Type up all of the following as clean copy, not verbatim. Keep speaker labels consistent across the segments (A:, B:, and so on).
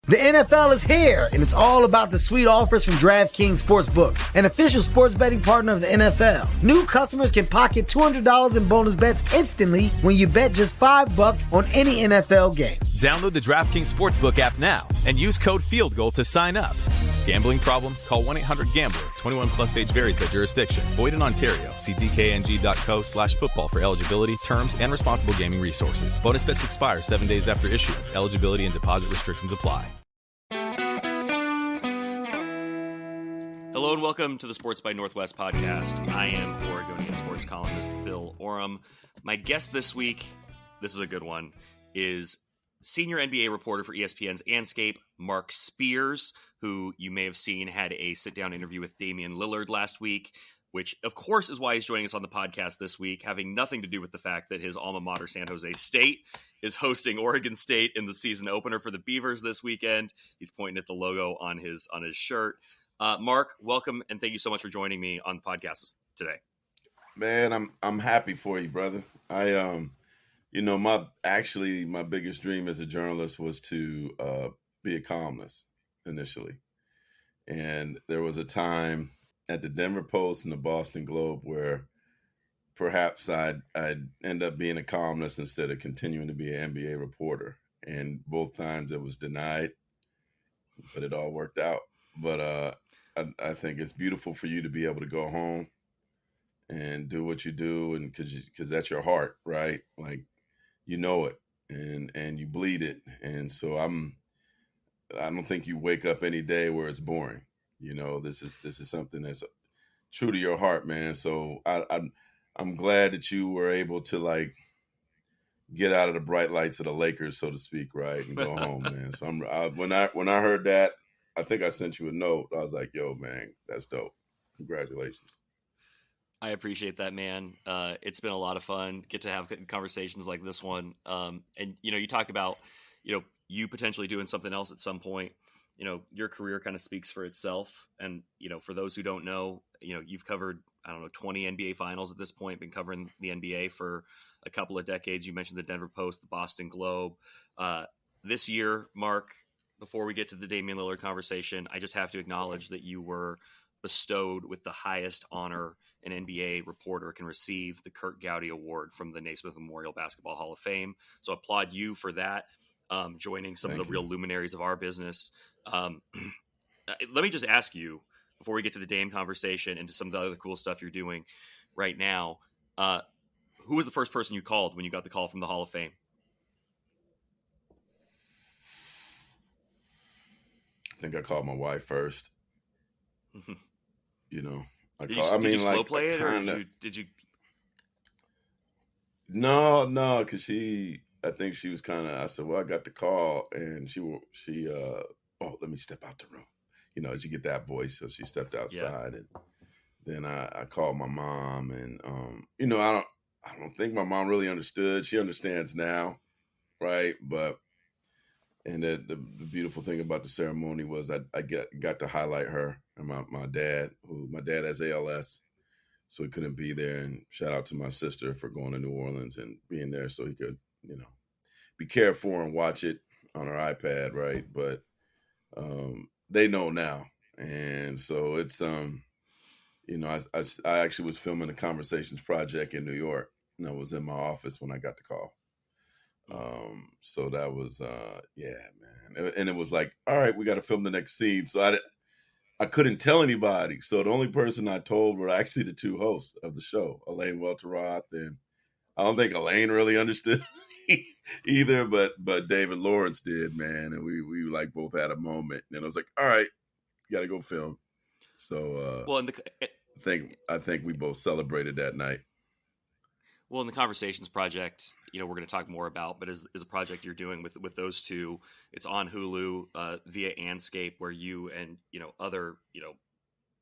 A: The NFL is here, and it's all about the sweet offers from DraftKings Sportsbook, an official sports betting partner of the NFL. New customers can pocket $200 in bonus bets instantly when you bet just $5 on any NFL game.
B: Download the DraftKings Sportsbook app now and use code FieldGoal to sign up. Gambling problem? Call 1-800-GAMBLER. 21 plus age varies by jurisdiction. Void in Ontario. See dkng.co/football for eligibility, terms, and responsible gaming resources. Bonus bets expire 7 days after issuance. Eligibility and deposit restrictions apply.
C: Hello and welcome to the Sports by Northwest podcast. I am Oregonian sports columnist Bill Oram. My guest this week, this is a good one, is senior NBA reporter for ESPN's Anscape, Mark Spears, who you may have seen had a sit-down interview with Damian Lillard last week, which of course is why he's joining us on the podcast this week, having nothing to do with the fact that his alma mater, San Jose State, is hosting Oregon State in the season opener for the Beavers this weekend. He's pointing at the logo on his shirt. Mark, welcome, and thank you so much for joining me on the podcast today.
D: Man, I'm happy for you, brother. My biggest dream as a journalist was to be a columnist initially. And there was a time at the Denver Post and the Boston Globe where perhaps I'd end up being a columnist instead of continuing to be an NBA reporter. And both times it was denied, but it all worked out. But I think it's beautiful for you to be able to go home and do what you do, and because that's your heart, right? Like, you know it, and you bleed it, and so I don't think you wake up any day where it's boring. You know, this is something that's true to your heart, man. So I'm glad that you were able to like get out of the bright lights of the Lakers, so to speak, right, and go home, man. So when I heard that. I think I sent you a note. I was like, yo, man, that's dope. Congratulations.
C: I appreciate that, man. It's been a lot of fun. Get to have conversations like this one. And, you talked about, you potentially doing something else at some point. Your career kind of speaks for itself. And, for those who don't know, you've covered, 20 NBA finals at this point, been covering the NBA for a couple of decades. You mentioned the Denver Post, the Boston Globe. This year, Mark, before we get to the Damian Lillard conversation, I just have to acknowledge that you were bestowed with the highest honor an NBA reporter can receive, the Kurt Gowdy Award from the Naismith Memorial Basketball Hall of Fame. So applaud you for that, joining some of the real luminaries of our business. Let me just ask you, before we get to the Dame conversation and to some of the other cool stuff you're doing right now, who was the first person you called when you got the call from the Hall of Fame?
D: I think I called my wife first.
C: Did you slow play it, or did you? No,
D: because I think she was kind of. I said, "Well, I got the call," and she. Let me step out the room. As you get that voice, so she stepped outside, and then I called my mom, and I don't think my mom really understood. She understands now, right? But. And the beautiful thing about the ceremony was I got to highlight her and my dad, my dad has ALS, so he couldn't be there. And shout out to my sister for going to New Orleans and being there so he could, be cared for and watch it on her iPad, right? But they know now. And so it's, I actually was filming a Conversations project in New York, and I was in my office when I got the call. So that was, man. And it was like, all right, we got to film the next scene. So I couldn't tell anybody. So the only person I told were actually the two hosts of the show, Elaine Welteroth, and I don't think Elaine really understood either, but David Lawrence did, man. And we like both had a moment, and I was like, all right, you got to go film. So, I think we both celebrated that night.
C: Well, in the Conversations project, we're going to talk more about, but is a project you're doing with those two. It's on Hulu via Anscape, where you and other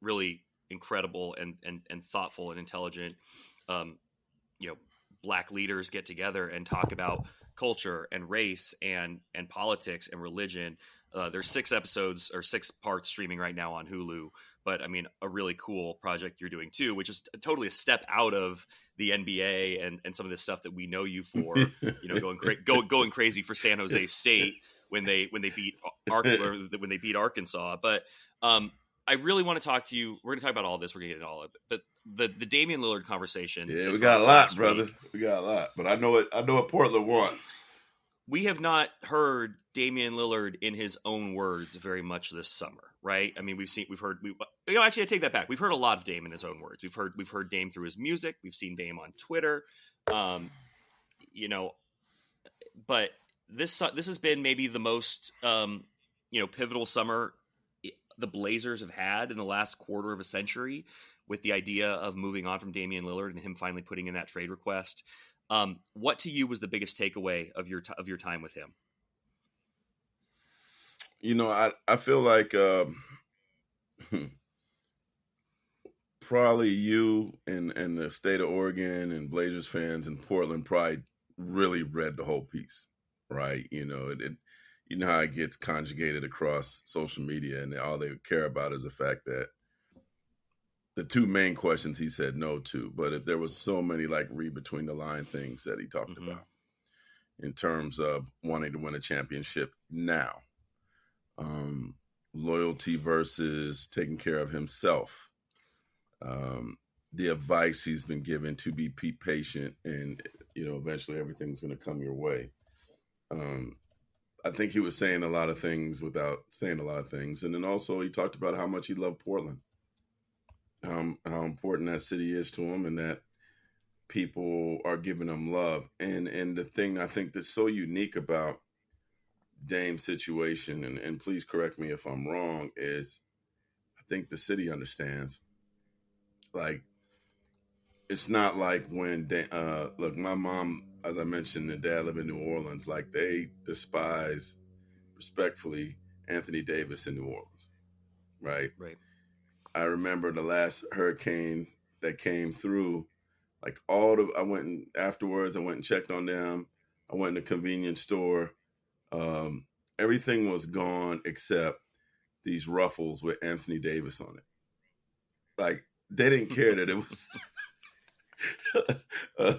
C: really incredible and thoughtful and intelligent Black leaders get together and talk about culture and race and politics and religion. There's 6 episodes or 6 parts streaming right now on Hulu. But I mean, a really cool project you're doing too, which is totally a step out of the NBA and some of this stuff that we know you for, going crazy for San Jose State, when they beat when they beat Arkansas. But I really want to talk to you. We're going to talk about all this. We're going to get into all of it. But the Damian Lillard conversation.
D: Yeah, we got a lot, brother. We got a lot. But I know what Portland wants.
C: We have not heard Damian Lillard in his own words very much this summer, right? I mean, actually, I take that back. We've heard a lot of Dame in his own words. We've heard Dame through his music. We've seen Dame on Twitter. But this has been maybe the most pivotal summer the Blazers have had in the last quarter of a century, with the idea of moving on from Damian Lillard and him finally putting in that trade request. What to you was the biggest takeaway of your time with him?
D: I feel like probably you and the state of Oregon and Blazers fans in Portland probably really read the whole piece, right? You know how it gets conjugated across social media, and all they care about is the fact that the two main questions he said no to, but if there was so many like read between the line things that he talked about in terms of wanting to win a championship now, loyalty versus taking care of himself, the advice he's been given to be patient, and eventually everything's going to come your way. I think he was saying a lot of things without saying a lot of things, and then also he talked about how much he loved Portland. How important that city is to him, and that people are giving him love. And the thing I think that's so unique about Dame's situation, and please correct me if I'm wrong, is I think the city understands. Like, it's not like when look, my mom, as I mentioned, and dad live in New Orleans. Like, they despise, respectfully, Anthony Davis in New Orleans, right?
C: Right.
D: I remember the last hurricane that came through, like I went and checked on them. I went in the convenience store. Everything was gone except these ruffles with Anthony Davis on it. Like, they didn't care that it was, I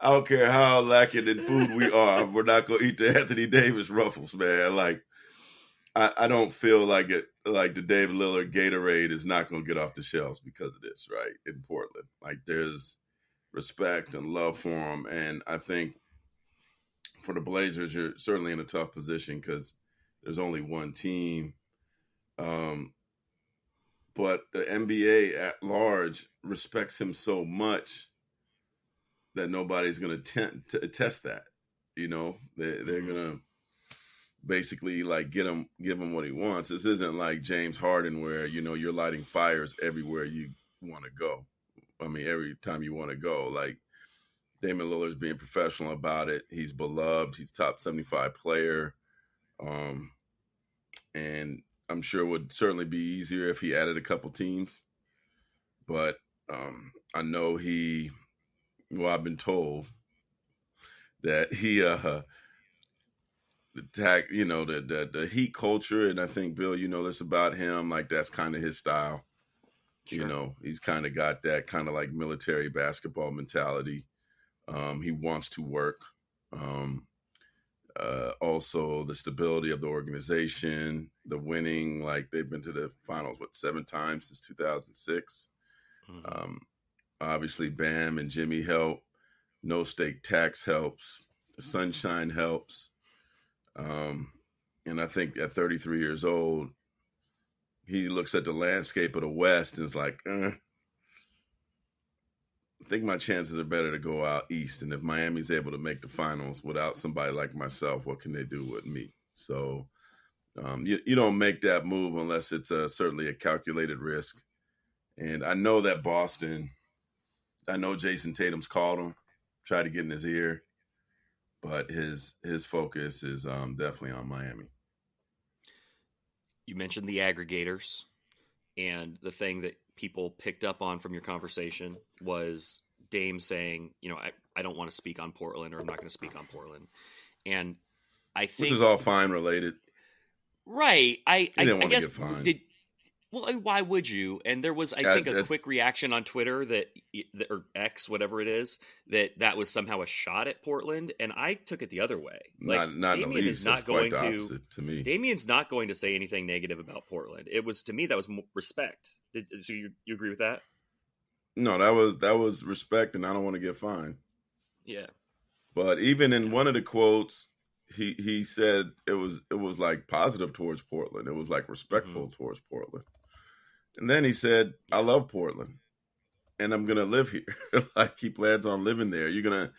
D: don't care how lacking in food we are, we're not going to eat the Anthony Davis ruffles, man. Like, I don't feel like it. Like, the David Lillard Gatorade is not going to get off the shelves because of this, right? In Portland, like, there's respect and love for him, and I think for the Blazers, you're certainly in a tough position because there's only one team. But the NBA at large respects him so much that nobody's going to test that. They're going to basically like give him what he wants. This isn't like James Harden where, you're lighting fires everywhere you want to go. I mean, every time you want to go. Like, Damian Lillard's being professional about it. He's beloved. He's top 75 player. And I'm sure it would certainly be easier if he added a couple teams. But I know I've been told that he the Heat culture, and I think, Bill, this about him, like, that's kind of his style. Sure. He's kind of got that kind of like military basketball mentality. He wants to work. Also the stability of the organization, the winning, like, they've been to the finals, 7 times since 2006. Mm-hmm. Obviously Bam and Jimmy help. No state tax helps. The sunshine helps. And I think at 33 years old, he looks at the landscape of the West and is like, I think my chances are better to go out east. And if Miami's able to make the finals without somebody like myself, what can they do with me? So you don't make that move unless it's certainly a calculated risk. And I know that Jason Tatum's called him, tried to get in his ear, but his focus is definitely on Miami.
C: You mentioned the aggregators, and the thing that people picked up on from your conversation was Dame saying, I don't want to speak on Portland, or I'm not going to speak on Portland. And I think,
D: which is all fine related.
C: Right. I guess Well, I mean, why would you? And there was, I think, a quick reaction on Twitter or X, whatever it is, that was somehow a shot at Portland, and I took it the other way. Like,
D: not
C: Damian
D: in the least.
C: is not going
D: to me.
C: Damian's not going to say anything negative about Portland. It was, to me, that was respect. So you agree with that?
D: No, that was respect, and I don't want to get fined.
C: Yeah.
D: But even in one of the quotes, he said it was like positive towards Portland. It was like respectful towards Portland. And then he said, I love Portland and I'm going to live here. Like, he plans on living there. You're going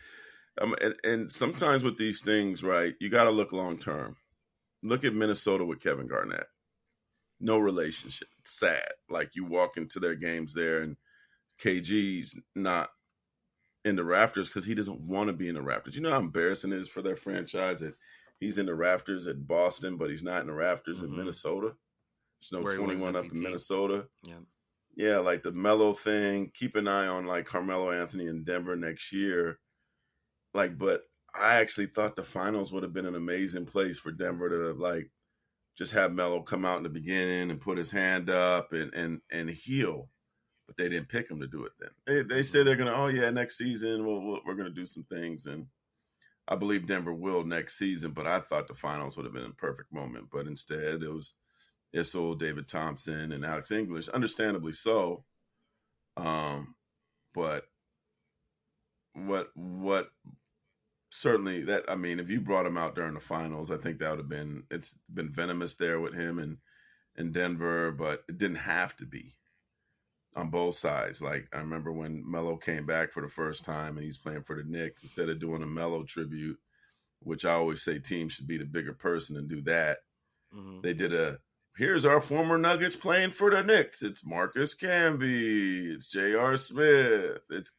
D: to, and sometimes with these things, right, you got to look long term. Look at Minnesota with Kevin Garnett. No relationship. It's sad. Like, you walk into their games there and KG's not in the rafters because he doesn't want to be in the rafters. You know how embarrassing it is for their franchise that he's in the rafters at Boston, but he's not in the rafters in Minnesota. There's no 21 up in Minnesota. Yeah, like the Melo thing. Keep an eye on like Carmelo Anthony in Denver next year. Like, but I actually thought the finals would have been an amazing place for Denver to like just have Melo come out in the beginning and put his hand up and heal. But they didn't pick him to do it then. They say they're gonna, next season we're gonna do some things, and I believe Denver will next season. But I thought the finals would have been a perfect moment. But instead, it was Issel, David Thompson, and Alex English, understandably so. But what certainly that, I mean, if you brought him out during the finals, I think that would have been, it's been venomous there with him in Denver, but it didn't have to be on both sides. Like, I remember when Melo came back for the first time and he's playing for the Knicks, instead of doing a Melo tribute, which I always say teams should be the bigger person and do that. They did here's our former Nuggets playing for the Knicks. It's Marcus Camby. It's J.R. Smith. It's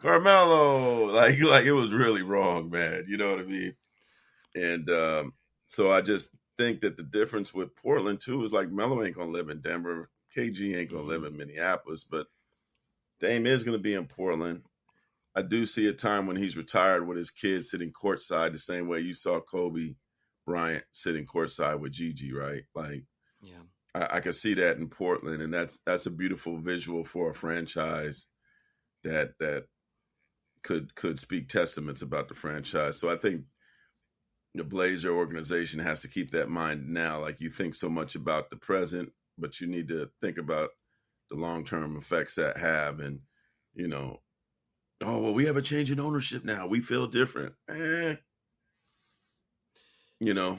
D: Carmelo. Like it was really wrong, man. You know what I mean? And so I just think that the difference with Portland, too, is like Melo ain't going to live in Denver. KG ain't going to live in Minneapolis. But Dame is going to be in Portland. I do see a time when he's retired with his kids sitting courtside the same way you saw Kobe Bryant sitting courtside with Gigi, right? Like,
C: yeah,
D: I can see that in Portland, and that's a beautiful visual for a franchise that could speak testaments about the franchise. So I think the Blazer organization has to keep that in mind now. Like, you think so much about the present, but you need to think about the long-term effects that have. And, you know, oh, well, we have a change in ownership now. We feel different. You know.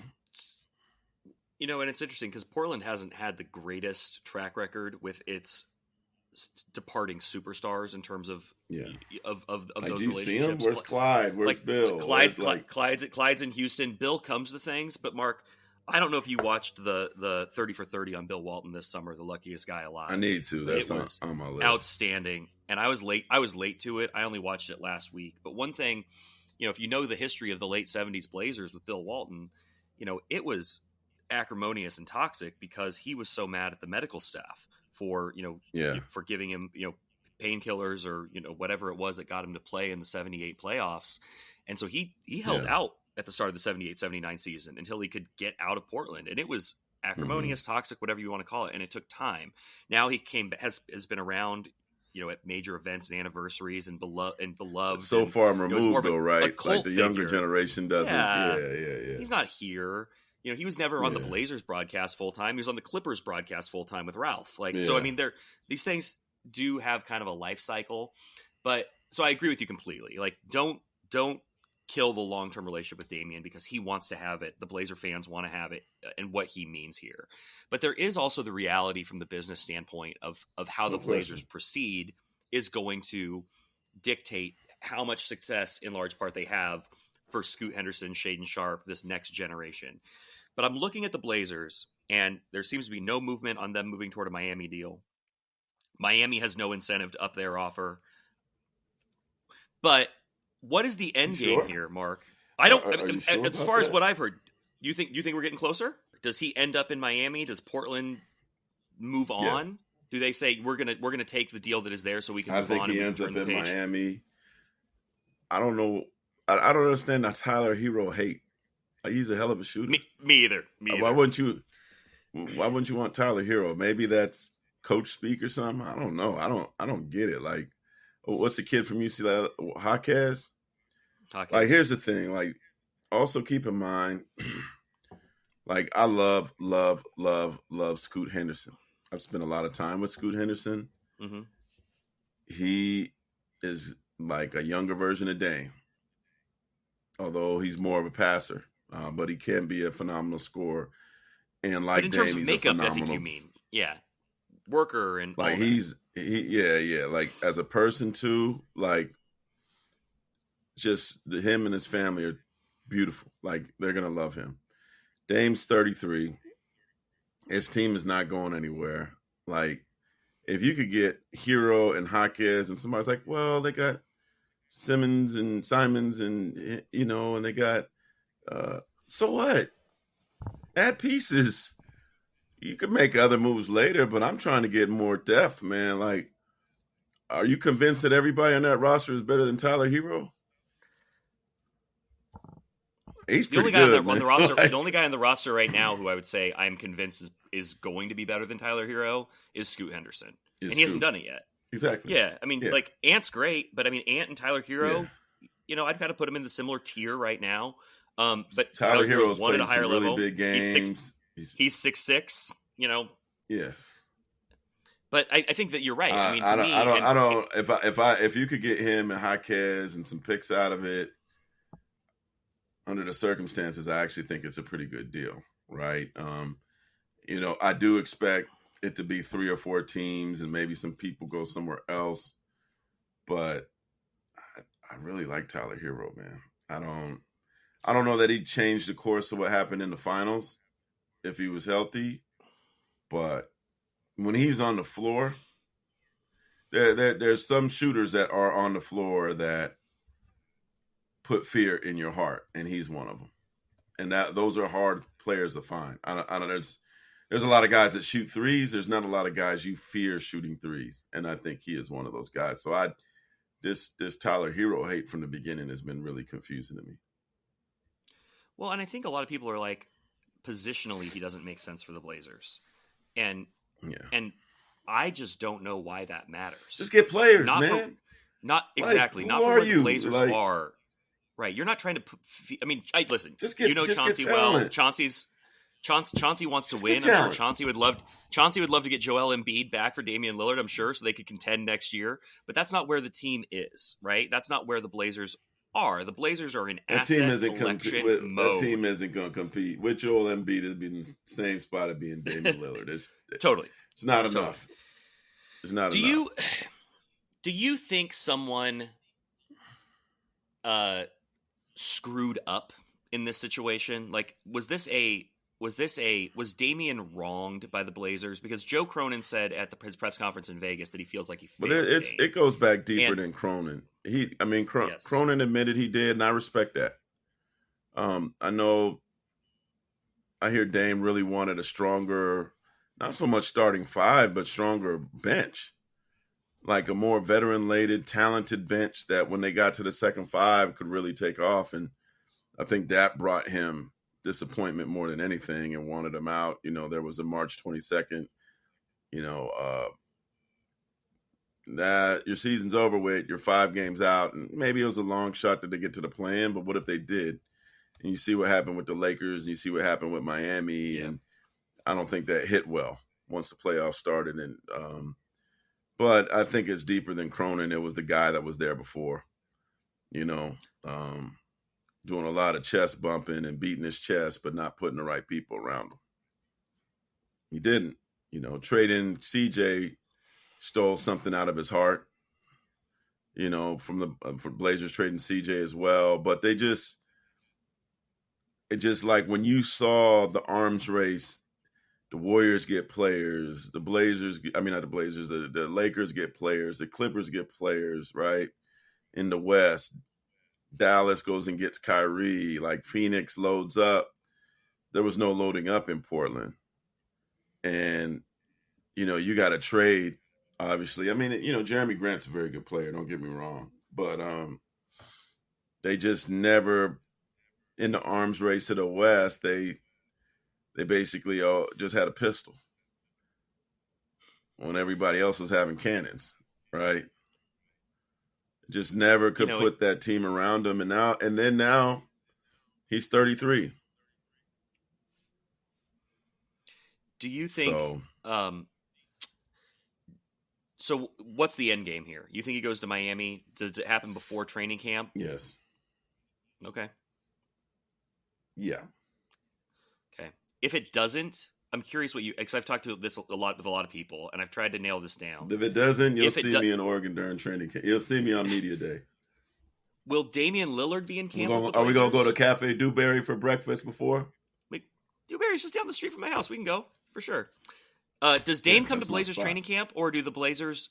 C: You know, and it's interesting because Portland hasn't had the greatest track record with its departing superstars in terms of of
D: like,
C: those
D: do you
C: relationships.
D: See him? Where's Clyde? Where's Bill?
C: Clyde's in Houston. Bill comes to things, but Mark, I don't know if you watched the 30 for 30 on Bill Walton this summer, The Luckiest Guy Alive.
D: I need to. That's on my list.
C: Outstanding. And I was late to it. I only watched it last week. But one thing, you know, if you know the history of the late 70s Blazers with Bill Walton, you know, it was acrimonious and toxic because he was so mad at the medical staff for, for giving him, painkillers or, whatever it was that got him to play in the 78 playoffs. And so he held out at the start of the 78-79 season until he could get out of Portland. And it was acrimonious, toxic, whatever you want to call it. And it took time. Now he has been around, at major events and anniversaries and beloved.
D: So far removed,
C: though,
D: right? Like the younger
C: figure.
D: generation doesn't. Yeah.
C: He's not here. He was never on the Blazers broadcast full time. He was on the Clippers broadcast full time with Ralph. So I mean, these things do have kind of a life cycle. But so I agree with you completely. Like, don't kill the long-term relationship with Damian because he wants to have it. The Blazer fans want to have it and what he means here. But there is also the reality from the business standpoint of how the Blazers proceed is going to dictate how much success in large part they have for Scoot Henderson, Shaedon Sharpe, this next generation. But I'm looking at the Blazers and there seems to be no movement on them moving toward a Miami deal. Miami has no incentive to up their offer. But what is the end game here, Mark? I don't. As far as what I've heard, you think we're getting closer? Does he end up in Miami? Does Portland move on? Yes. Do they say we're gonna take the deal that is there so we can move on? I think
D: he ends up in Miami. I don't know. I don't understand that Tyler Hero hate. Like, he's a hell of a shooter.
C: Me either.
D: Why wouldn't you? Why wouldn't you want Tyler Hero? Maybe that's coach speak or something. I don't know. I don't get it. Like, what's the kid from UCLA? Jaquez? Like, here's the thing. Like, also keep in mind, like, I love Scoot Henderson. I've spent a lot of time with Scoot Henderson.
C: Mm-hmm.
D: He is like a younger version of Dame, although he's more of a passer, but he can be a phenomenal scorer. And like,
C: but in terms
D: Dame,
C: of makeup, I think you mean, yeah, worker and
D: like yeah, like as a person too, like just him and his family are beautiful. Like, they're gonna love him. Dame's 33. His team is not going anywhere. Like, if you could get Hero and Jaquez, and somebody's like, well, they got Simons and you know, and they got so what? Add pieces. You could make other moves later, but I'm trying to get more depth, man. Like, are you convinced that everybody on that roster is better than Tyler Hero? He's
C: the only
D: pretty
C: guy
D: good,
C: on the roster. The only guy on the roster right now who I would say I'm convinced is going to be better than Tyler Hero is Scoot Henderson, and he hasn't done it yet.
D: Exactly.
C: Yeah, I mean, like, Ant's great, but I mean, Ant and Tyler Hero, you know, I'd kind of put him in the similar tier right now. But Tyler Hero's won at a higher level.
D: Really big games.
C: He's 6'6", you know.
D: Yes.
C: But I think that you're right. I mean,
D: if you could get him and Jaquez and some picks out of it, under the circumstances, I actually think it's a pretty good deal, right? You know, I do expect it to be 3 or 4 teams and maybe some people go somewhere else, but I really like Tyler Hero, man. I don't know that he changed the course of what happened in the finals if he was healthy, but when he's on the floor, there's some shooters that are on the floor that put fear in your heart, and he's one of them. And those are hard players to find. I don't know. There's a lot of guys that shoot threes. There's not a lot of guys you fear shooting threes, and I think he is one of those guys. So this Tyler Hero hate from the beginning has been really confusing to me.
C: Well, and I think a lot of people are like, positionally, he doesn't make sense for the Blazers, and I just don't know why that matters.
D: Just get players, man.
C: Not exactly. Not for what the Blazers are. Right, you're not trying to. I mean, listen. Chauncey well. Chauncey wants to win. I'm sure Chauncey would love to get Joel Embiid back for Damian Lillard. I'm sure, so they could contend next year. But that's not where the team is. Right, that's not where the Blazers are. The Blazers are in asset collection mode.
D: That team isn't going to compete with Joel Embiid. Is being in the same spot of being Damian Lillard.
C: Totally,
D: it's not enough. It's not enough.
C: Do you think someone screwed up in this situation? Like, was Damian wronged by the Blazers? Because Joe Cronin said at his press conference in Vegas that he feels like he failed.
D: But it goes back deeper than Cronin. Cronin admitted he did, and I respect that. I hear Dame really wanted a stronger, not so much starting 5, but stronger bench. Like a more veteran-laden, talented bench that when they got to the second 5 could really take off. And I think that brought him disappointment more than anything and wanted him out. You know, there was a March 22nd, that your season's over with, you're 5 games out, and maybe it was a long shot that they get to the play-in, but what if they did? And you see what happened with the Lakers, and you see what happened with Miami, and I don't think that hit well once the playoffs started. And but I think it's deeper than Cronin. It was the guy that was there before, doing a lot of chest bumping and beating his chest, but not putting the right people around him. He didn't. Trading CJ stole something out of his heart, from the for Blazers trading CJ as well. But it just like when you saw the arms race, the Warriors get players, the Lakers get players, the Clippers get players, right? In the West, Dallas goes and gets Kyrie, like Phoenix loads up. There was no loading up in Portland. And, you got to trade, obviously. I mean, Jeremy Grant's a very good player, don't get me wrong. But they just never, in the arms race to the West, they they basically just had a pistol when everybody else was having cannons, right? Just never could put that team around him. And then now he's 33.
C: Do you think so what's the end game here? You think he goes to Miami? Does it happen before training camp?
D: Yes.
C: Okay.
D: Yeah.
C: Okay. If it doesn't, I'm curious what because I've talked to this a lot with a lot of people, and I've tried to nail this down.
D: If it doesn't, you'll see me in Oregon during training camp. You'll see me on media day.
C: Will Damian Lillard be in camp?
D: Are we going to go to Cafe Dewberry for breakfast before?
C: Dewberry's just down the street from my house. We can go for sure. Does Dame come to Blazers training camp, or do the Blazers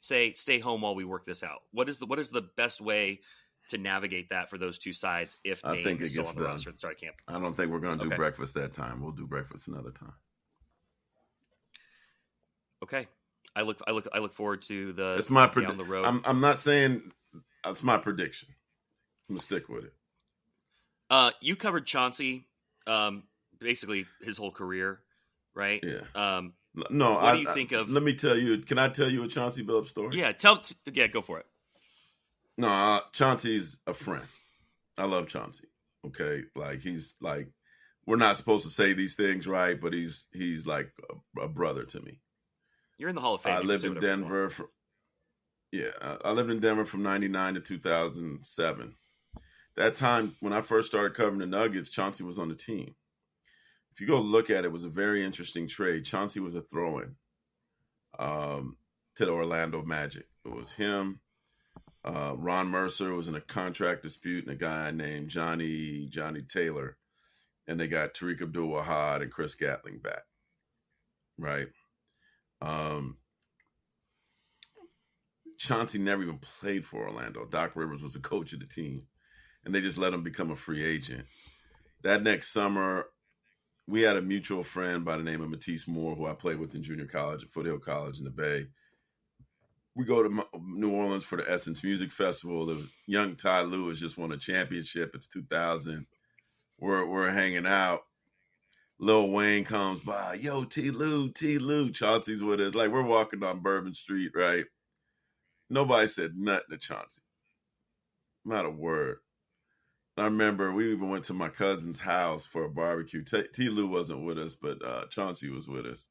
C: say stay home while we work this out? What is the best way to navigate that for those two sides if Dame is still on the roster at the start of camp?
D: I don't think we're going to do breakfast that time. We'll do breakfast another time.
C: Okay, I look forward to the.
D: It's my
C: down the road.
D: I'm not saying that's my prediction. I'm gonna stick with
C: it. You covered Chauncey, basically his whole career, right?
D: Yeah. No,
C: what do you think of?
D: Let me tell you. Can I tell you a Chauncey Billups story?
C: Yeah, go for it.
D: No, Chauncey's a friend. I love Chauncey. Okay, like he's like, we're not supposed to say these things, right? But he's like a brother to me.
C: You're in the Hall of Fame.
D: I lived in Denver. I lived in Denver from '99 to 2007. That time when I first started covering the Nuggets, Chauncey was on the team. If you go look at it, it was a very interesting trade. Chauncey was a throw-in to the Orlando Magic. It was him. Ron Mercer was in a contract dispute, and a guy named Johnny Taylor, and they got Tariq Abdul-Wahad and Chris Gatling back, right? Chauncey never even played for Orlando. Doc Rivers was the coach of the team, and they just let him become a free agent. That next summer, we had a mutual friend by the name of Matisse Moore, who I played with in junior college at Foothill College in the Bay. We go to New Orleans for the Essence Music Festival. The young Ty Lue just won a championship. It's 2000. We're hanging out. Lil Wayne comes by. Yo, T. Lue. Chauncey's with us. Like, we're walking on Bourbon Street, right? Nobody said nothing to Chauncey. Not a word. I remember we even went to my cousin's house for a barbecue. T. Lue wasn't with us, but Chauncey was with us.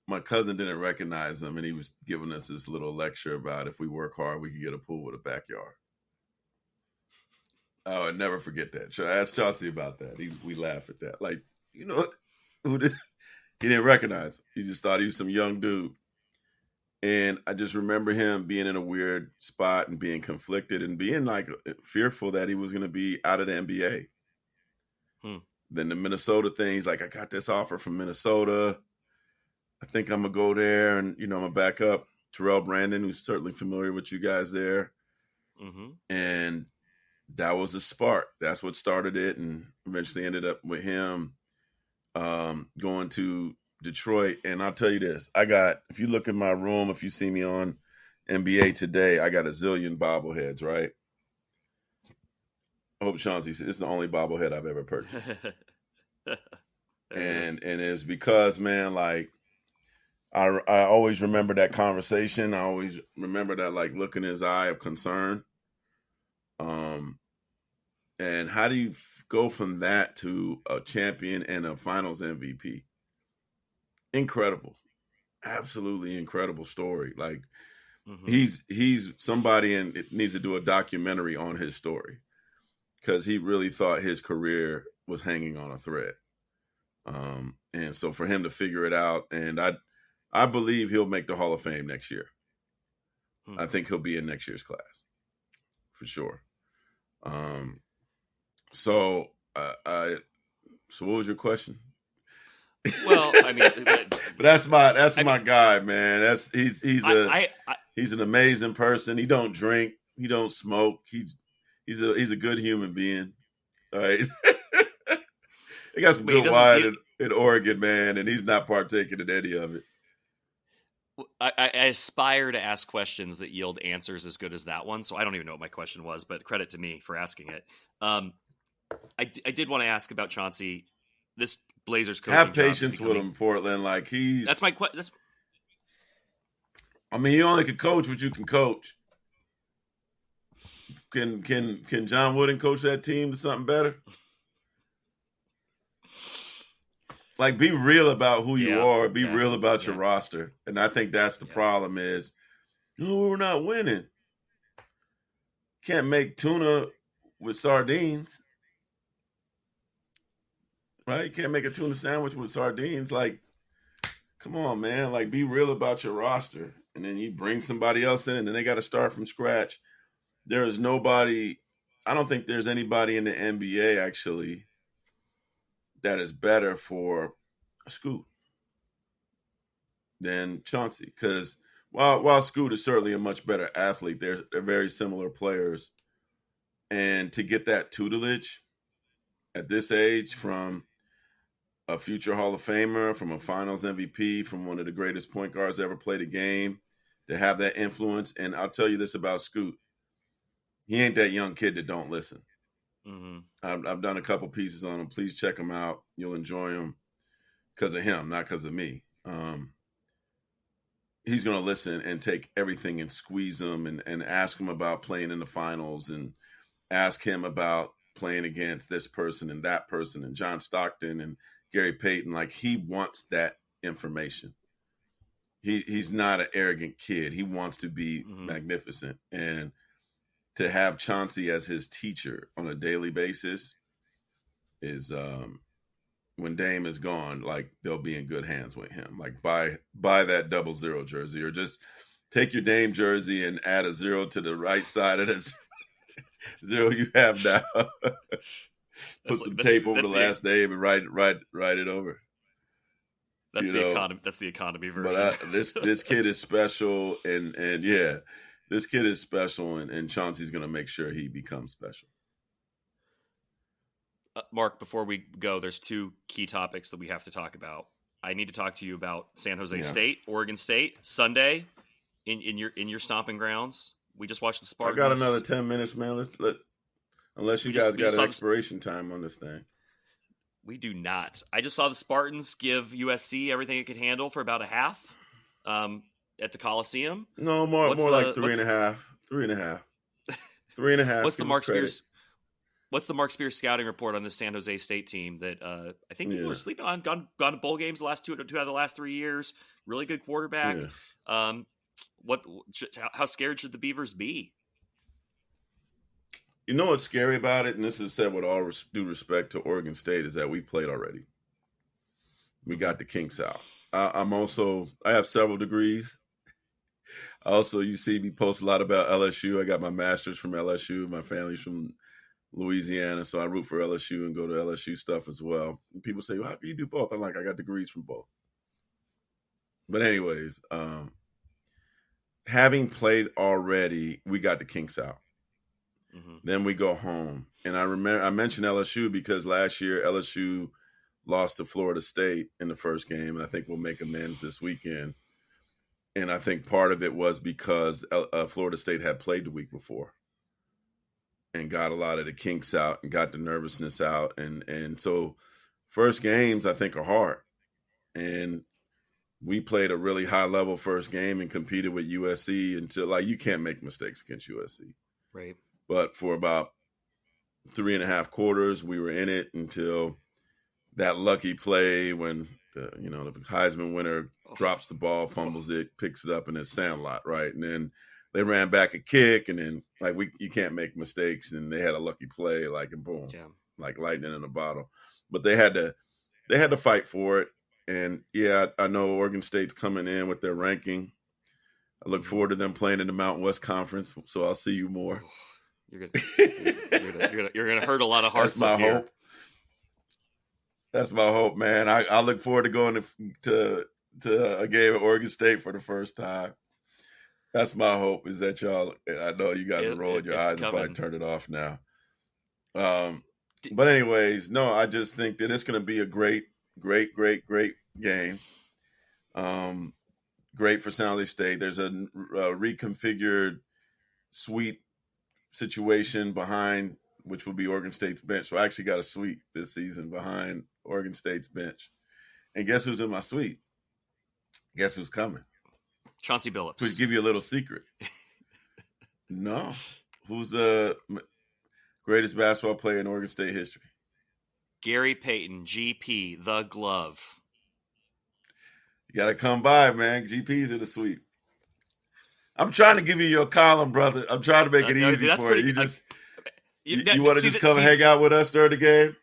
D: My cousin didn't recognize him, and he was giving us this little lecture about if we work hard, we can get a pool with a backyard. Oh, I'll never forget that. So I asked Chauncey about that. We laugh at that. Like, you know, he didn't recognize him. He just thought he was some young dude. And I just remember him being in a weird spot and being conflicted and being like fearful that he was going to be out of the NBA. Then the Minnesota thing, he's like, I got this offer from Minnesota. I think I'm going to go there and, I'm going to back up Terrell Brandon, who's certainly familiar with you guys there.
C: Mm-hmm.
D: And that was a spark. That's what started it, and eventually ended up with him going to Detroit. And I'll tell you this, if you look in my room, if you see me on NBA Today, I got a zillion bobbleheads, right? I hope Chauncey says it's the only bobblehead I've ever purchased. and it's because, man, like, I always remember that conversation. I always remember that, like, look in his eye of concern. And how do you go from that to a champion and a finals MVP? Incredible. Absolutely incredible story. Like, he's somebody, and it needs to do a documentary on his story, because he really thought his career was hanging on a thread. And so for him to figure it out, and I believe he'll make the Hall of Fame next year. I think he'll be in next year's class for sure. So what was your question?
C: Well, I mean,
D: but that's my guy, man. He's an amazing person. He don't drink, he don't smoke. He's a good human being. All right. He got some good wine in Oregon, man, and he's not partaking in any of it.
C: I aspire to ask questions that yield answers as good as that one, so I don't even know what my question was, but credit to me for asking it. I did want to ask about Chauncey. This Blazers coaching
D: Have
C: job is
D: patience with
C: becoming-
D: him, Portland. Like
C: That's my question.
D: I mean, you only can coach what you can coach. Can John Wooden coach that team to something better? Like, be real about who you are. Be real about your roster. And I think that's the problem is, we're not winning. Can't make tuna with sardines. Right? You can't make a tuna sandwich with sardines. Like, come on, man. Like, be real about your roster. And then you bring somebody else in, and then they got to start from scratch. There is nobody – I don't think there's anybody in the NBA, actually, that is better for Scoot than Chauncey. Because while Scoot is certainly a much better athlete, they're very similar players. And to get that tutelage at this age from a future Hall of Famer, from a Finals MVP, from one of the greatest point guards ever played a game, to have that influence. And I'll tell you this about Scoot. He ain't that young kid that don't listen.
C: Mm-hmm.
D: I've done a couple pieces on him. Please check him out. You'll enjoy him because of him, not because of me. He's going to listen and take everything and squeeze him and ask him about playing in the finals and ask him about playing against this person and that person and John Stockton and Gary Payton. Like, he wants that information. He's not an arrogant kid. He wants to be magnificent. And to have Chauncey as his teacher on a daily basis is when Dame is gone, like, they'll be in good hands with him. Like, buy that 00 jersey, or just take your Dame jersey and add a 0 to the right side of this 0 you have now. Put some tape over the last name and write it over.
C: That's the economy. That's the economy version.
D: But this kid is special, and yeah, this kid is special, and Chauncey's going to make sure he becomes special.
C: Mark, before we go, there's two key topics that we have to talk about. I need to talk to you about San Jose State, Oregon State, Sunday in your stomping grounds. We just watched the Spartans.
D: I got another 10 minutes, man. Unless you guys got an expiration time on this thing.
C: We do not. I just saw the Spartans give USC everything it could handle for about a half at the Coliseum.
D: No, more like 3.5. 3.5. 3.5.
C: What's the Mark Spears scouting report on this San Jose State team that I think people are sleeping on? Gone to bowl games the last two out of the last 3 years. Really good quarterback. Yeah. How scared should the Beavers be?
D: You know what's scary about it, and this is said with all due respect to Oregon State, is that we played already. We got the kinks out. I have several degrees. Also, you see me post a lot about LSU. I got my master's from LSU. My family's from Louisiana, so I root for LSU and go to LSU stuff as well. And people say, well, how can you do both? I'm like, I got degrees from both. But anyways, having played already, we got the kinks out. Mm-hmm. Then we go home. And I mentioned LSU because last year LSU lost to Florida State in the first game, and I think we'll make amends this weekend. And I think part of it was because Florida State had played the week before and got a lot of the kinks out and got the nervousness out. And so first games, I think, are hard. And we played a really high-level first game and competed with USC until, like, you can't make mistakes against USC.
C: Right.
D: But for about 3.5 quarters, we were in it until that lucky play when, the Heisman winner drops the ball, fumbles it, picks it up, and it's Sandlot, right? And then they ran back a kick, and then, like, you can't make mistakes, and they had a lucky play, like, and boom, like lightning in a bottle. But they had to fight for it. And, yeah, I know Oregon State's coming in with their ranking. I look forward to them playing in the Mountain West Conference, so I'll see you more.
C: You're gonna hurt a lot of hearts.
D: That's my hope. That's my hope, man. I look forward to going to a game at Oregon State for the first time. That's my hope, is that y'all. I know you guys are rolling your eyes and probably turn it off now. But anyways, no, I just think that it's going to be a great game. Great for San Jose State. There's a reconfigured suite situation behind, which will be Oregon State's bench. So I actually got a suite this season behind Oregon State's bench. And guess who's in my suite? Guess who's coming?
C: Chauncey
D: To
C: Billups.
D: give you a little secret. No. Who's the greatest basketball player in Oregon State history?
C: Gary Payton, GP, the glove.
D: You got to come by, man. GP's in the suite. I'm trying to give you your column, brother. I'm trying to make it easy for you. You want to just come and hang out with us during the game?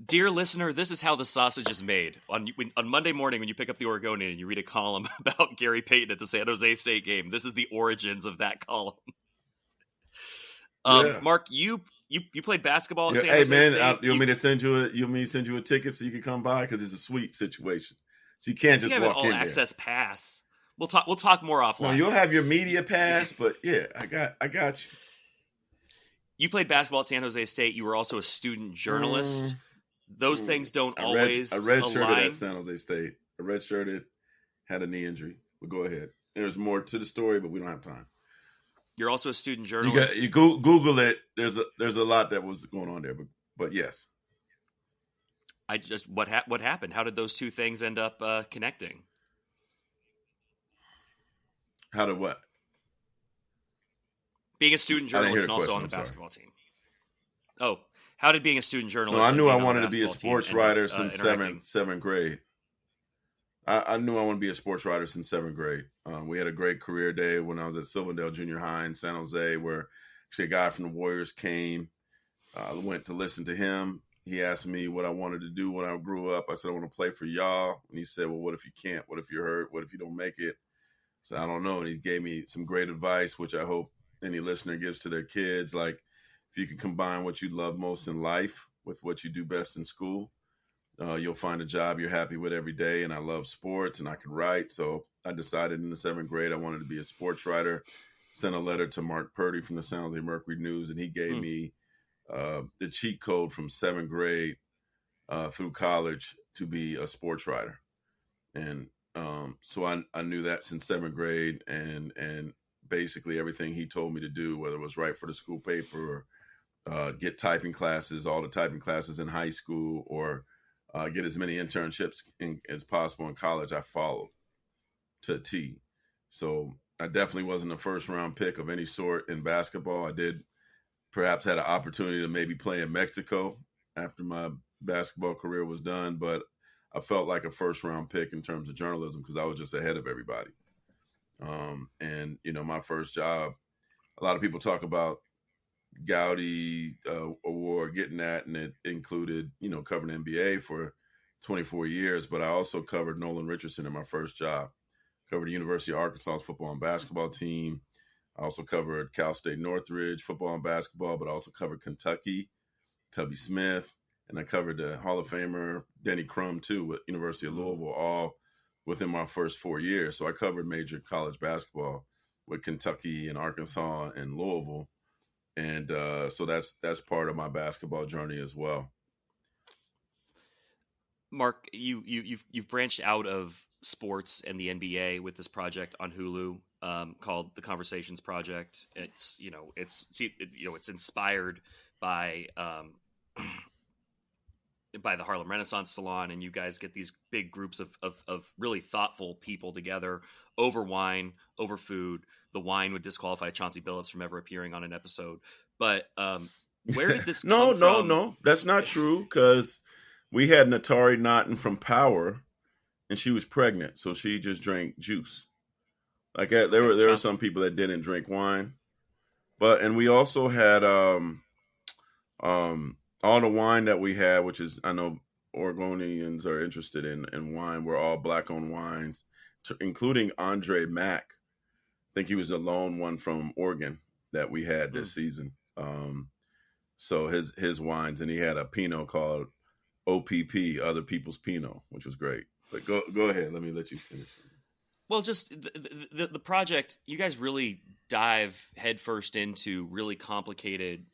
C: Dear listener, this is how the sausage is made. On Monday morning when you pick up the Oregonian and you read a column about Gary Payton at the San Jose State game, this is the origins of that column.
D: Yeah.
C: Mark, you played basketball at San Jose
D: State.
C: Hey,
D: man, you want me to send you a ticket so you can come by? Because it's a sweet situation. So you can't just walk in there.
C: You have an all-access pass. We'll talk more offline.
D: No, you'll have your media pass, but yeah, I got you.
C: You played basketball at San Jose State. You were also a student journalist. Those things don't always
D: I redshirted
C: align.
D: at San Jose State. I redshirted, had a knee injury. But go ahead. There's more to the story, but we don't have time.
C: You're also a student journalist.
D: You Google it. There's a lot that was going on there, but yes.
C: What happened? How did those two things end up connecting?
D: How did what?
C: Being a student journalist and also on the basketball team. Oh, how did being a student journalist?
D: No, I knew I wanted to be a sports writer since seventh grade. I knew I wanted to be a sports writer since seventh grade. We had a great career day when I was at Silverdale Junior High in San Jose, where actually a guy from the Warriors came. I went to listen to him. He asked me what I wanted to do when I grew up. I said, I want to play for y'all. And he said, well, what if you can't? What if you're hurt? What if you don't make it? So I don't know. And he gave me some great advice, which I hope any listener gives to their kids. Like, if you can combine what you love most in life with what you do best in school, you'll find a job you're happy with every day. And I love sports and I could write. So I decided in the seventh grade I wanted to be a sports writer. Sent a letter to Mark Purdy from the San Jose Mercury News, and he gave me the cheat code from seventh grade through college to be a sports writer. And so I knew that since seventh grade, and basically everything he told me to do, whether it was write for the school paper or get typing classes, all the typing classes in high school, or get as many internships as possible in college, I followed to a T. So I definitely wasn't a first round pick of any sort in basketball. I did perhaps had an opportunity to maybe play in Mexico after my basketball career was done, but I felt like a first round pick in terms of journalism because I was just ahead of everybody. And, you know, my first job, a lot of people talk about Gowdy Award, getting that, and it included, you know, covering the NBA for 24 years, but I also covered Nolan Richardson in my first job. Covered the University of Arkansas's football and basketball team. I also covered Cal State Northridge football and basketball, but I also covered Kentucky, Sophia Smith, and I covered the Hall of Famer Denny Crum too with University of Louisville, all within my first 4 years. So I covered major college basketball with Kentucky and Arkansas and Louisville, and so that's part of my basketball journey as well.
C: Mark, you've branched out of sports and the NBA with this project on Hulu called The Conversations Project. It's inspired by the Harlem Renaissance Salon, and you guys get these big groups of really thoughtful people together over wine, over food. The wine would disqualify Chauncey Billups from ever appearing on an episode. But where did this come from?
D: No, that's not true, because we had Natari Naughton from Power, and she was pregnant, so she just drank juice. Like there were some people that didn't drink wine, and we also had all the wine that we had, which is, I know Oregonians are interested in wine. We're all black-owned wines, including Andre Mack. I think he was the lone one from Oregon that we had this season. So his wines, and he had a Pinot called OPP, Other People's Pinot, which was great. But go ahead. Let me let you finish.
C: Well, just the project, you guys really dive headfirst into really complicated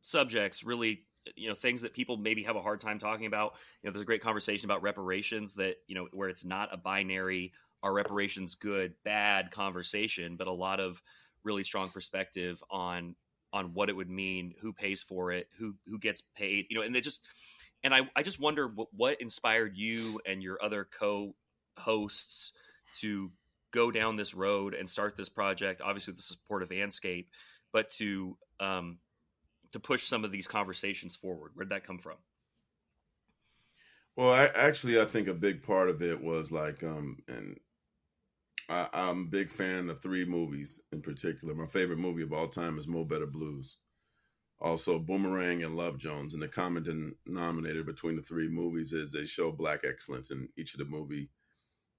C: subjects, really, you know, things that people maybe have a hard time talking about. You know, there's a great conversation about reparations that, you know, where it's not a binary, are reparations good, bad conversation, but a lot of really strong perspective on what it would mean, who pays for it, who gets paid, you know, and And I just wonder what inspired you and your other co-hosts to go down this road and start this project, obviously with the support of Anscape, but to push some of these conversations forward. Where'd that come from?
D: Well, I think a big part of it was like, and I'm a big fan of three movies in particular. My favorite movie of all time is Mo Better Blues. Also, Boomerang and Love Jones. And the common denominator between the three movies is they show Black excellence in each of the movie.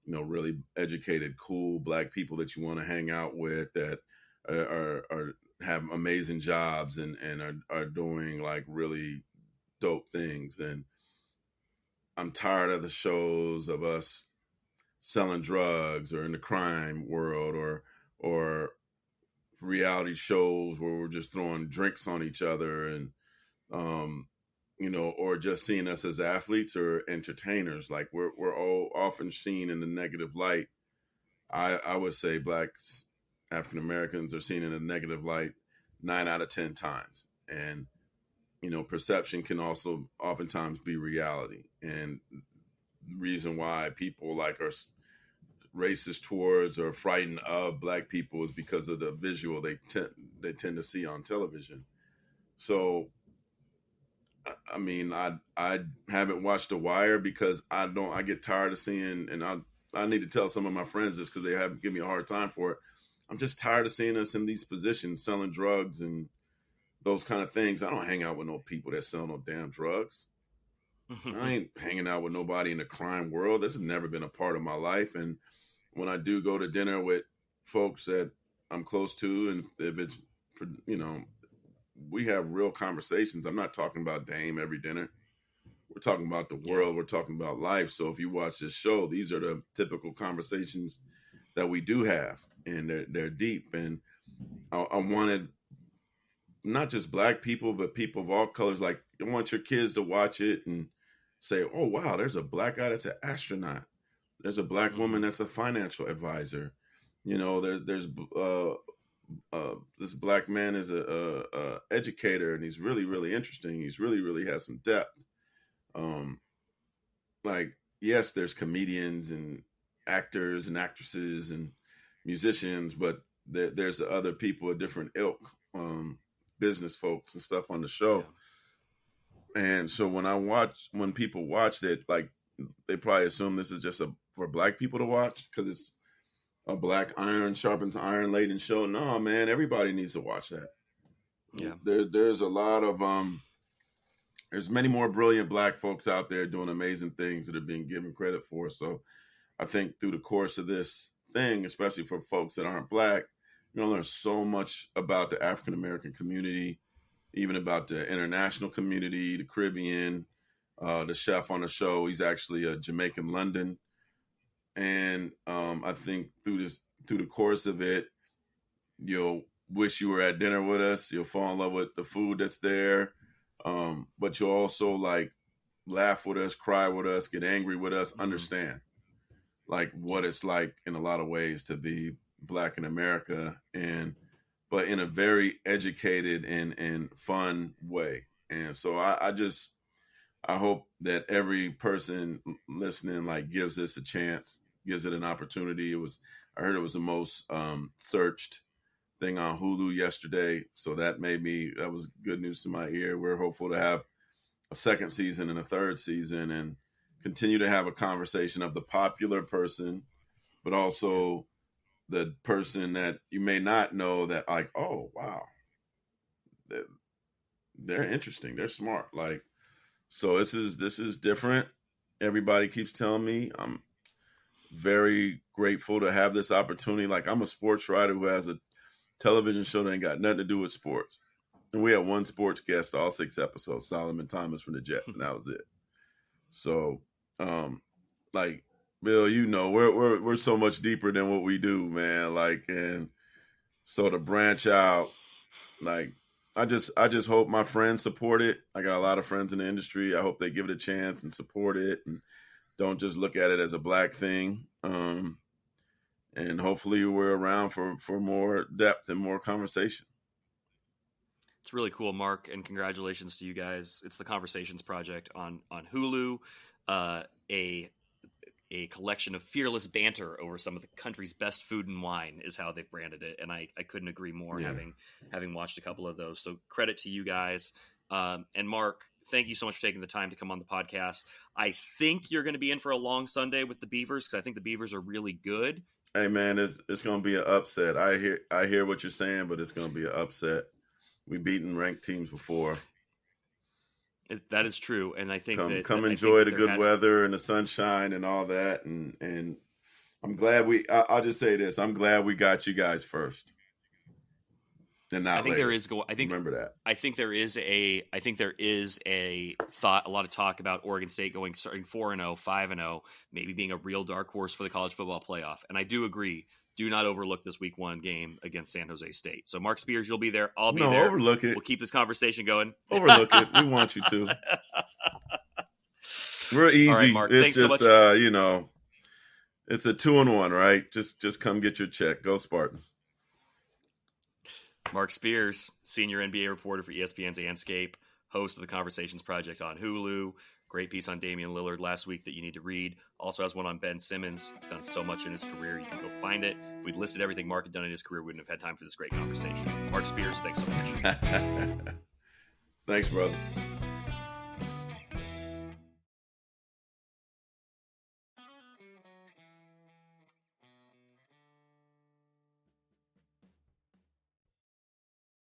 D: You know, really educated, cool Black people that you want to hang out with, that are have amazing jobs and are doing like really dope things. And I'm tired of the shows of us selling drugs or in the crime world or reality shows where we're just throwing drinks on each other and or just seeing us as athletes or entertainers. Like we're all often seen in the negative light. I would say Blacks, African Americans are seen in a negative light 9 out of 10 times. And perception can also oftentimes be reality. And the reason why people like are racist towards or frightened of Black people is because of the visual they tend to see on television. So, I mean, I haven't watched The Wire because I get tired of seeing, and I need to tell some of my friends this because they have give me a hard time for it. I'm just tired of seeing us in these positions selling drugs and those kind of things. I don't hang out with no people that sell no damn drugs. I ain't hanging out with nobody in the crime world. This has never been a part of my life. And when I do go to dinner with folks that I'm close to, and if it's, we have real conversations. I'm not talking about Dame every dinner. We're talking about the world. We're talking about life. So if you watch this show, these are the typical conversations that we do have, and they're deep. And I wanted not just Black people, but people of all colors. Like, I want your kids to watch it and say, oh, wow, there's a Black guy that's an astronaut. There's a Black woman that's a financial advisor. There's this Black man is a educator, and he's really, really interesting. He's really has some depth. Like, yes, there's comedians and actors and actresses and musicians, but there's other people of different ilk, business folks and stuff on the show. Yeah. And so when people watch it, like, they probably assume this is just for Black people to watch because it's a Black iron sharpens iron laden show. No, man, everybody needs to watch that. Yeah. There's a lot of there's many more brilliant Black folks out there doing amazing things that are being given credit for. So I think through the course of this thing, especially for folks that aren't Black, you're gonna learn so much about the African American community, even about the international community, the Caribbean. The chef on the show, he's actually a Jamaican London. And I think through the course of it, you'll wish you were at dinner with us. You'll fall in love with the food that's there. But you'll also like laugh with us, cry with us, get angry with us, understand like what it's like in a lot of ways to be Black in America, but in a very educated and fun way. And so I hope that every person listening like gives this a chance, gives it an opportunity. I heard it was the most searched thing on Hulu yesterday. So that was good news to my ear. We're hopeful to have a second season and a third season and continue to have a conversation of the popular person, but also the person that you may not know that like, oh, wow, they're interesting. They're smart. Like, so this is different. Everybody keeps telling me I'm very grateful to have this opportunity. Like, I'm a sports writer who has a television show that ain't got nothing to do with sports. And we had one sports guest all 6 episodes, Solomon Thomas from the Jets, and that was it. So, like, Bill, we're so much deeper than what we do, man. Like, and so to branch out, like, I just hope my friends support it. I got a lot of friends in the industry. I hope they give it a chance and support it and don't just look at it as a Black thing. And hopefully we're around for more depth and more conversation.
C: It's really cool, Mark, and congratulations to you guys. It's the Conversations Project on Hulu, a collection of fearless banter over some of the country's best food and wine is how they've branded it, and I couldn't agree more. Having watched a couple of those, so credit to you guys. And Mark, thank you so much for taking the time to come on the podcast. I think you're going to be in for a long Sunday with the Beavers because I think the Beavers are really good.
D: Hey man, it's going to be an upset. I hear what you're saying, but it's going to be an upset. We've beaten ranked teams before.
C: That is true, and I think
D: come enjoy the good weather and the sunshine and all that, and I'm glad I'll just say this: I'm glad we got you guys first, and not later. Remember that. I think there is a lot of talk about Oregon State starting 4-0, 5-0, maybe being a real dark horse for the college football playoff, and I do agree. Do not overlook this week 1 game against San Jose State. So, Mark Spears, you'll be there. I'll be there. Overlook it.
C: We'll keep this conversation going.
D: Overlook it. We want you to. We're easy.
C: All right, Mark.
D: It's
C: thanks
D: just,
C: so much.
D: It's a 2-1, right? Just come get your check. Go Spartans.
C: Mark Spears, senior NBA reporter for ESPN's Andscape, host of the Conversations Project on Hulu. Great piece on Damian Lillard last week that you need to read. Also has one on Ben Simmons. He's done so much in his career. You can go find it. If we'd listed everything Mark had done in his career, we wouldn't have had time for this great conversation. Mark Spears, thanks so much.
D: Thanks, brother.